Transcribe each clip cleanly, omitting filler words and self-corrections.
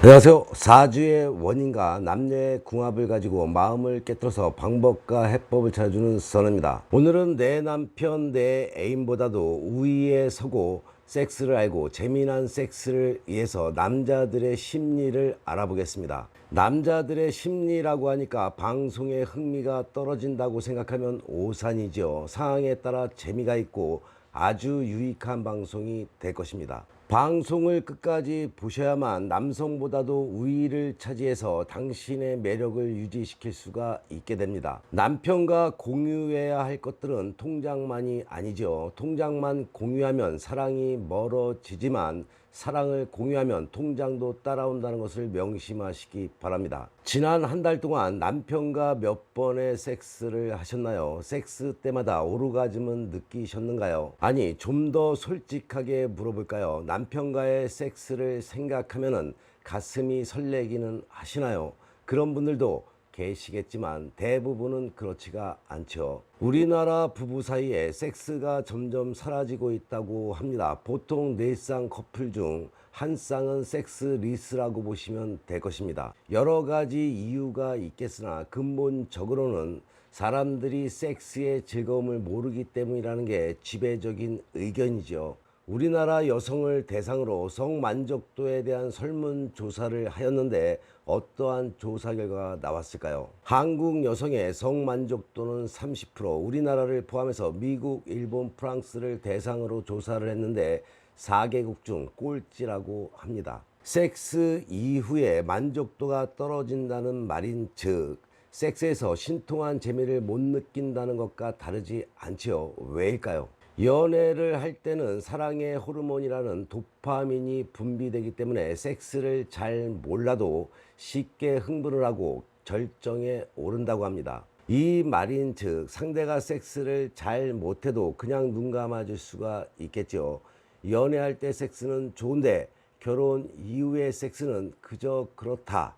안녕하세요. 사주의 원인과 남녀의 궁합을 가지고 마음을 깨뜨려서 방법과 해법을 찾아주는 선입니다. 오늘은 내 남편, 내 애인보다도 우위에 서고 섹스를 알고 재미난 섹스를 위해서 남자들의 심리를 알아보겠습니다. 남자들의 심리라고 하니까 방송에 흥미가 떨어진다고 생각하면 오산이죠. 상황에 따라 재미가 있고 아주 유익한 방송이 될 것입니다. 방송을 끝까지 보셔야만 남성보다도 우위를 차지해서 당신의 매력을 유지시킬 수가 있게 됩니다. 남편과 공유해야 할 것들은 통장만이 아니죠. 통장만 공유하면 사랑이 멀어지지만 사랑을 공유하면 통장도 따라온다는 것을 명심하시기 바랍니다. 지난 한 달 동안 남편과 몇 번의 섹스를 하셨나요? 섹스 때마다 오르가즘은 느끼셨는가요? 아니, 좀 더 솔직하게 물어볼까요? 남편과의 섹스를 생각하면은 가슴이 설레기는 하시나요? 그런 분들도 계시겠지만 대부분은 그렇지가 않죠. 우리나라 부부 사이에 섹스가 점점 사라지고 있다고 합니다. 보통 4쌍 커플 중 한 쌍은 섹스 리스라고 보시면 될 것입니다. 여러 가지 이유가 있겠으나 근본적으로는 사람들이 섹스의 즐거움을 모르기 때문이라는 게 지배적인 의견이죠. 우리나라 여성을 대상으로 성만족도에 대한 설문조사를 하였는데 어떠한 조사 결과가 나왔을까요? 한국 여성의 성만족도는 30%, 우리나라를 포함해서 미국, 일본, 프랑스를 대상으로 조사를 했는데 4개국 중 꼴찌라고 합니다. 섹스 이후에 만족도가 떨어진다는 말인즉 섹스에서 신통한 재미를 못 느낀다는 것과 다르지 않지요. 왜일까요? 연애를 할 때는 사랑의 호르몬이라는 도파민이 분비되기 때문에 섹스를 잘 몰라도 쉽게 흥분을 하고 절정에 오른다고 합니다. 이 말인즉 상대가 섹스를 잘 못해도 그냥 눈 감아줄 수가 있겠죠. 연애할 때 섹스는 좋은데 결혼 이후의 섹스는 그저 그렇다,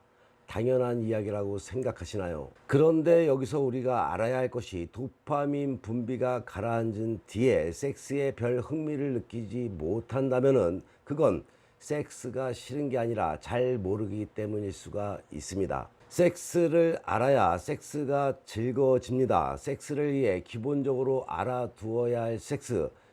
당연한 이야기라고 생각하시나요? 그런데 여기서 우리가 알아야 할 것이 도파민 분비가 가라앉은 뒤에 섹스에 별 흥미를 느끼지 못한다면은 그건 섹스가 싫은 게 아니라 잘 모르기 때문일 수가 있습니다. 섹스를 알아야 섹스가 즐거워집니다. 섹스를 위해 기본적으로 알아두어야 할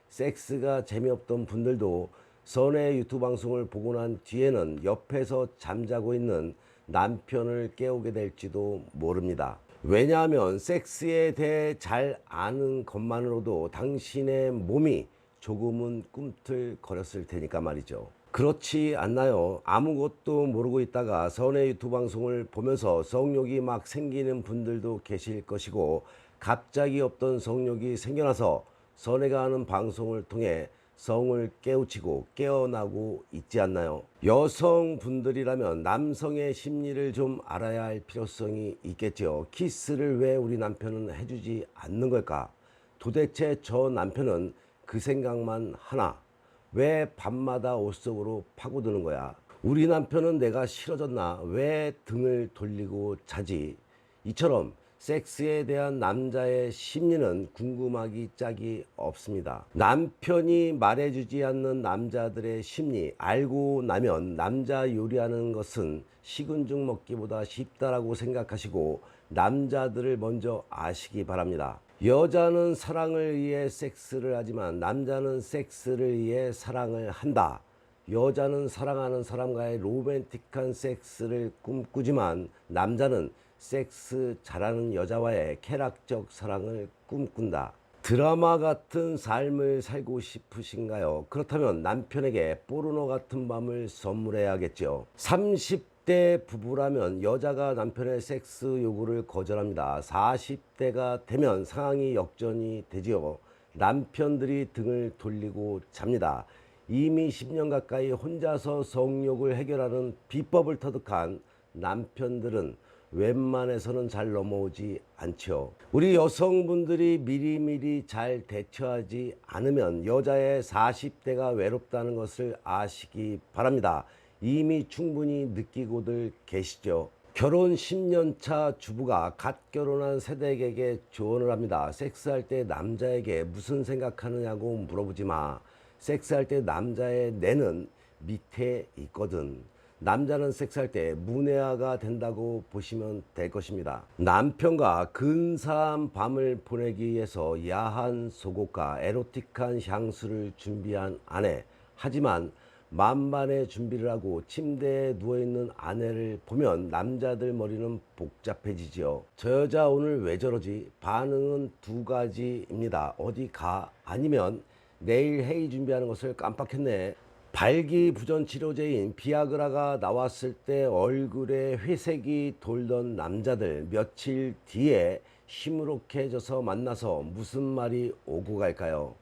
섹스가 재미없던 분들도 선의 유튜브 방송을 보고 난 뒤에는 옆에서 잠자고 있는 남편을 깨우게 될지도 모릅니다. 왜냐하면 섹스에 대해 잘 아는 것만으로도 당신의 몸이 조금은 꿈틀거렸을 테니까 말이죠. 그렇지 않나요? 아무것도 모르고 있다가 선의 유튜브 방송을 보면서 성욕이 막 생기는 분들도 계실 것이고, 갑자기 없던 성욕이 생겨나서 선혜가 하는 방송을 통해 성을 깨우치고 깨어나고 있지 않나요? 여성분들이라면 남성의 심리를 좀 알아야 할 필요성이 있겠죠. 키스를 왜 우리 남편은 해주지 않는 걸까? 도대체 저 남편은 그 생각만 하나? 왜 밤마다 옷 속으로 파고드는 거야? 우리 남편은 내가 싫어졌나? 왜 등을 돌리고 자지? 이처럼 섹스에 대한 남자의 심리는 궁금하기 짝이 없습니다. 남편이 말해주지 않는 남자들의 심리 알고 나면 남자 요리하는 것은 식은 죽 먹기보다 쉽다라고 생각하시고 남자들을 먼저 아시기 바랍니다. 여자는 사랑을 위해 섹스를 하지만 남자는 섹스를 위해 사랑을 한다. 여자는 사랑하는 사람과의 로맨틱한 섹스를 꿈꾸지만 남자는 섹스 잘하는 여자와의 쾌락적 사랑을 꿈꾼다. 드라마 같은 삶을 살고 싶으신가요? 그렇다면 남편에게 포르노 같은 밤을 선물해야겠죠. 30대 부부라면 여자가 남편의 섹스 요구를 거절합니다. 40대가 되면 상황이 역전이 되지요. 남편들이 등을 돌리고 잡니다. 이미 10년 가까이 혼자서 성욕을 해결하는 비법을 터득한 남편들은 웬만해서는 잘 넘어오지 않죠. 우리 여성분들이 미리미리 잘 대처하지 않으면 여자의 40대가 외롭다는 것을 아시기 바랍니다. 이미 충분히 느끼고들 계시죠. 결혼 10년 차 주부가 갓 결혼한 새댁에게 조언을 합니다. 섹스할 때 남자에게 무슨 생각하느냐고 물어보지 마. 섹스할 때 남자의 뇌는 밑에 있거든. 남자는 섹스할 때 문외화가 된다고 보시면 될 것입니다. 남편과 근사한 밤을 보내기 위해서 야한 속옷과 에로틱한 향수를 준비한 아내, 하지만 만반의 준비를 하고 침대에 누워있는 아내를 보면 남자들 머리는 복잡해지죠. 저 여자 오늘 왜 저러지? 반응은 두 가지입니다. 어디 가? 아니면 내일 회의 준비하는 것을 깜빡했네. 발기부전 치료제인 비아그라가 나왔을 때 얼굴에 회색이 돌던 남자들, 며칠 뒤에 시무룩해져서 만나서 무슨 말이 오고 갈까요?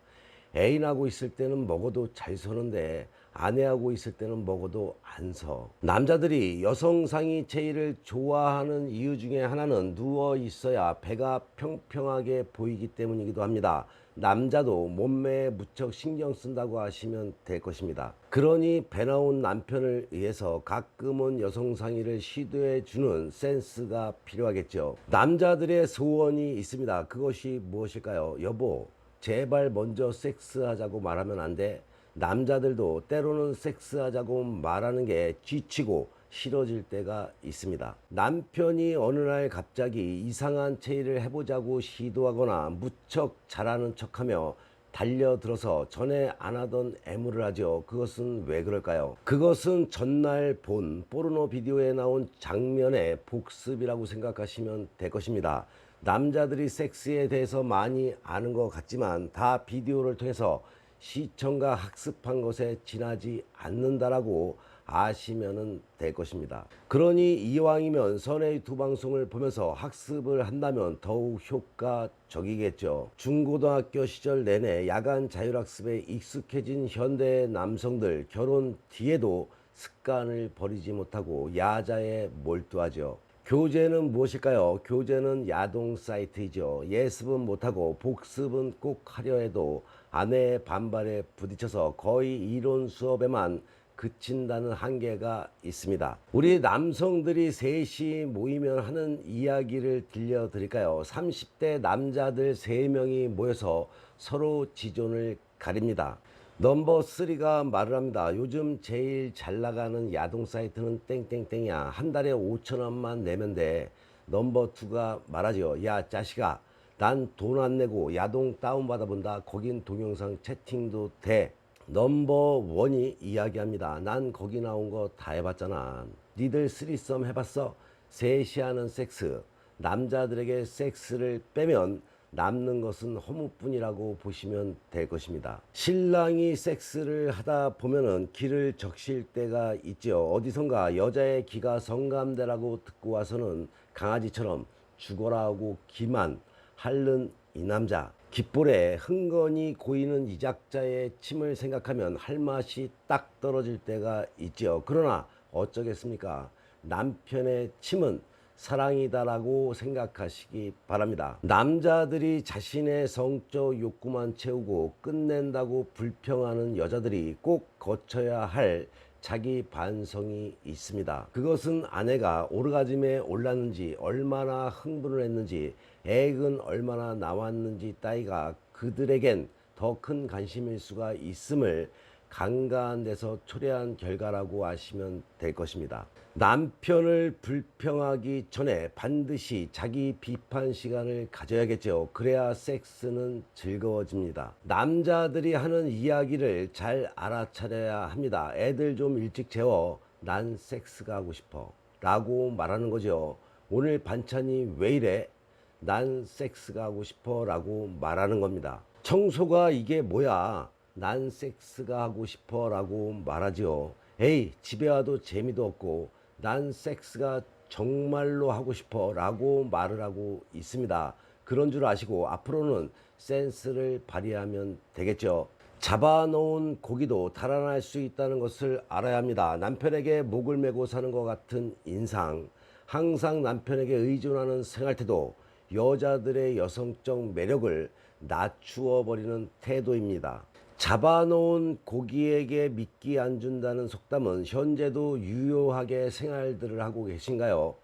애인하고 있을 때는 먹어도 잘 서는데 아내하고 있을 때는 먹어도 안 서. 남자들이 여성 상의 체위를 좋아하는 이유 중에 하나는 누워 있어야 배가 평평하게 보이기 때문이기도 합니다. 남자도 몸매에 무척 신경 쓴다고 하시면 될 것입니다. 그러니 배 나온 남편을 위해서 가끔은 여성 상의를 시도해 주는 센스가 필요하겠죠. 남자들의 소원이 있습니다. 그것이 무엇일까요? 여보, 제발 먼저 섹스하자고 말하면 안 돼? 남자들도 때로는 섹스하자고 말하는 게 지치고 싫어질 때가 있습니다. 남편이 어느 날 갑자기 이상한 체위를 해보자고 시도하거나 무척 잘하는 척하며 달려들어서 전에 안 하던 애무를 하죠. 그것은 왜 그럴까요? 그것은 전날 본 포르노 비디오에 나온 장면의 복습이라고 생각하시면 될 것입니다. 남자들이 섹스에 대해서 많이 아는 것 같지만 다 비디오를 통해서 시청과 학습한 것에 지나지 않는다라고 아시면 될 것입니다. 그러니 이왕이면 선의 두 방송을 보면서 학습을 한다면 더욱 효과적이겠죠. 중고등학교 시절 내내 야간 자율학습에 익숙해진 현대 남성들, 결혼 뒤에도 습관을 버리지 못하고 야자에 몰두하죠. 교재는 무엇일까요? 교재는 야동 사이트이죠. 예습은 못하고 복습은 꼭 하려 해도 아내의 반발에 부딪혀서 거의 이론 수업에만 그친다는 한계가 있습니다. 우리 남성들이 셋이 모이면 하는 이야기를 들려드릴까요? 30대 남자들 3명이 모여서 서로 지존을 가립니다. 넘버 3가 말을 합니다. 요즘 제일 잘 나가는 야동 사이트는 땡땡땡이야. 한 달에 5,000원만 내면 돼. 넘버 2가 말하죠. 야 자식아, 난 돈 안 내고 야동 다운받아 본다. 거긴 동영상 채팅도 돼. 넘버 1이 이야기합니다. 난 거기 나온 거 다 해봤잖아. 니들 쓰리썸 해봤어? 셋이 하는 섹스. 남자들에게 섹스를 빼면 남는 것은 허무뿐이라고 보시면 될 것입니다. 신랑이 섹스를 하다 보면은 기를 적실 때가 있죠. 어디선가 여자의 기가 성감대라고 듣고 와서는 강아지처럼 죽어라 하고 기만 핥는 이 남자. 귓볼에 흥건히 고이는 이 작자의 침을 생각하면 할 맛이 딱 떨어질 때가 있죠. 그러나 어쩌겠습니까? 남편의 침은 사랑이다라고 생각하시기 바랍니다. 남자들이 자신의 성적 욕구만 채우고 끝낸다고 불평하는 여자들이 꼭 거쳐야 할 자기 반성이 있습니다. 그것은 아내가 오르가즘에 올랐는지, 얼마나 흥분을 했는지, 액은 얼마나 나왔는지 따위가 그들에겐 더 큰 관심일 수가 있음을 간과한 데서 초래한 결과라고 아시면 될 것입니다. 남편을 불평하기 전에 반드시 자기 비판 시간을 가져야겠죠. 그래야 섹스는 즐거워집니다. 남자들이 하는 이야기를 잘 알아차려야 합니다. 애들 좀 일찍 재워. 난 섹스가 하고 싶어 라고 말하는 거죠. 오늘 반찬이 왜 이래? 난 섹스가 하고 싶어 라고 말하는 겁니다. 청소가 이게 뭐야? 난 섹스가 하고 싶어 라고 말하지요. 에이, 집에 와도 재미도 없고 난 섹스가 정말로 하고 싶어 라고 말을 하고 있습니다. 그런 줄 아시고 앞으로는 센스를 발휘하면 되겠죠. 잡아놓은 고기도 달아날 수 있다는 것을 알아야 합니다. 남편에게 목을 메고 사는 것 같은 인상, 항상 남편에게 의존하는 생활태도, 여자들의 여성적 매력을 낮추어 버리는 태도입니다. 잡아놓은 고기에게 미끼 안 준다는 속담은 현재도 유효하게 생활들을 하고 계신가요?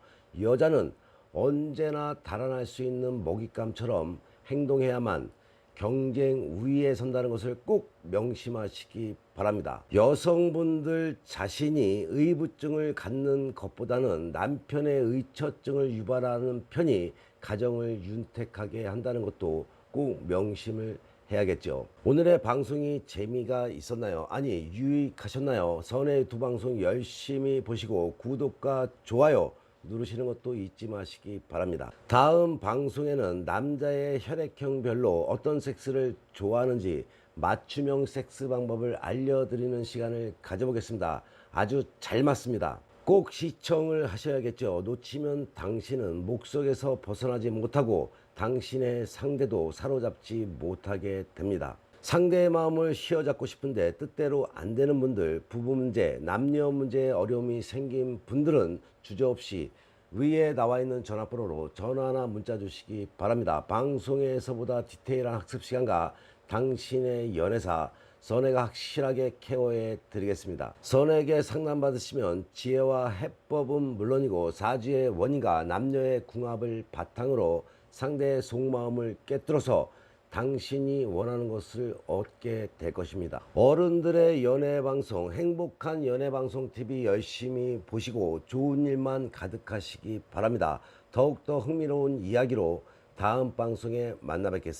여자는 언제나 달아날 수 있는 먹잇감처럼 행동해야만 경쟁 우위에 선다는 것을 꼭 명심하시기 바랍니다. 여성분들 자신이 의부증을 갖는 것보다는 남편의 의처증을 유발하는 편이 가정을 윤택하게 한다는 것도 꼭 명심을 해야겠죠. 오늘의 방송이 재미가 있었나요? 아니, 유익하셨나요? 선의 두 방송 열심히 보시고 구독과 좋아요 누르시는 것도 잊지 마시기 바랍니다. 다음 방송에는 남자의 혈액형별로 어떤 섹스를 좋아하는지 맞춤형 섹스 방법을 알려드리는 시간을 가져보겠습니다. 아주 잘 맞습니다. 꼭 시청을 하셔야겠죠. 놓치면 당신은 목석에서 벗어나지 못하고 당신의 상대도 사로잡지 못하게 됩니다. 상대의 마음을 휘어잡고 싶은데 뜻대로 안 되는 분들, 부부 문제, 남녀 문제에 어려움이 생긴 분들은 주저없이 위에 나와 있는 전화번호로 전화나 문자 주시기 바랍니다. 방송에서보다 디테일한 학습 시간과 당신의 연애사 선혜가 확실하게 케어해 드리겠습니다. 선혜에게 상담 받으시면 지혜와 해법은 물론이고 사주의 원인과 남녀의 궁합을 바탕으로 상대의 속마음을 깨뜨려서 당신이 원하는 것을 얻게 될 것입니다. 어른들의 연애방송, 행복한 연애방송 TV 열심히 보시고 좋은 일만 가득하시기 바랍니다. 더욱더 흥미로운 이야기로 다음 방송에 만나 뵙겠습니다.